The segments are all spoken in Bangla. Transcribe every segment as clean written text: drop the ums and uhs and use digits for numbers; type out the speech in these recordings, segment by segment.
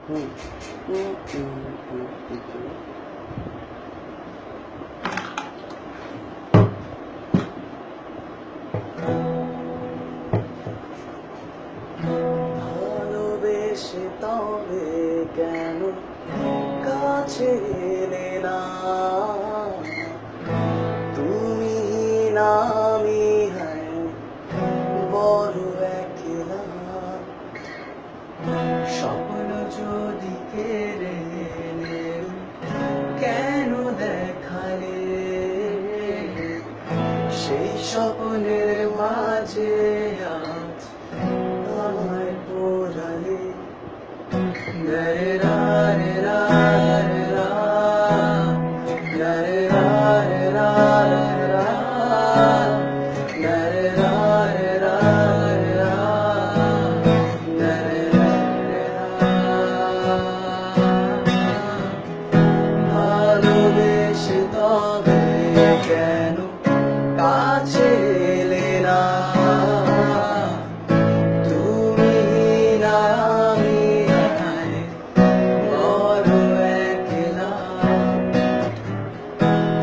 ভালোবেসে তবে কেন কাছে এলে না? তুমি না আমি বড় একলা। স্বপ্ন যদি কেড়ে নিলে কেন দেখালে? সেই স্বপ্নের মাঝে আজ আমায় পোড়ালে। রে রা রে রা রে রা, রে রা রে রা রে রা, রে রা রে রা রে রা, রে রা রে রা। ভালোবেসে তবে কেন কাছে এলে না? তুমি না আমি বড় একলা।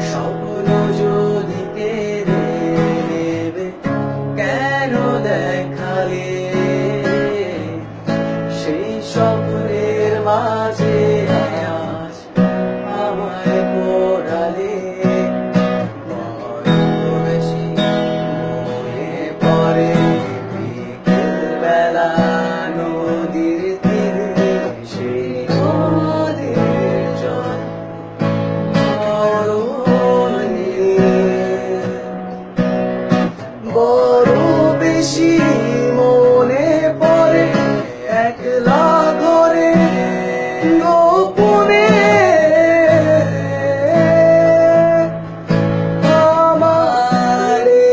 স্বপ্ন যদি কেড়ে নেবে কেন দেখালে? সেই স্বপ্নের মাঝে আজ আমায় পোড়ালে। বড় বেশি মনে পড়ে বিকেল বেলা নদীর তীরে, সেই নদীর জল বড় নীল। বড় বেশি মনে পড়ে একলা ঘরে গোপনে আমারে।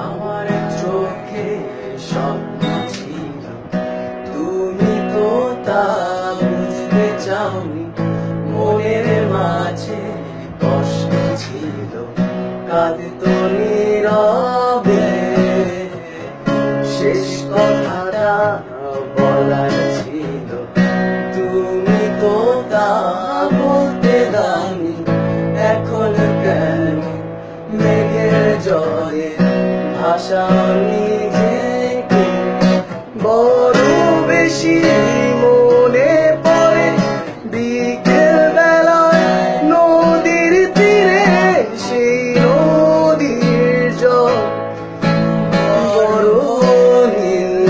আমার চোখে স্বপ্ন ছিল, তুমি তো তা বুঝতে চাওনি। মনের মাঝে কষ্ট ছিল, কাঁদতো নীরবে। শেষ কথাটা বলার ছিল, তুমি তো তা বলতে দাওনি। এখন কেন মেঘের জলে ভাসাও নিজেকে? বড় বেশি মনে পড়ে বিকেল বেলায় নদীর তীরে, সেই নদীর জল বড় নীল।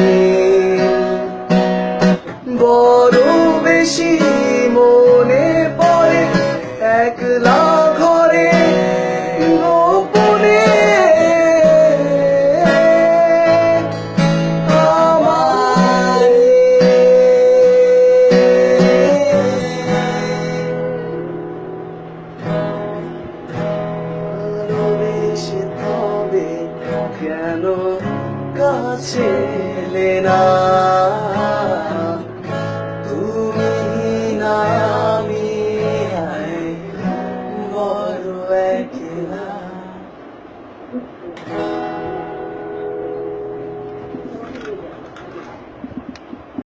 বড় বেশি মনে পড়ে একলা ঘরে গোপনে আমারে। ভালোবেসে তবে কেন কাছে এলে না?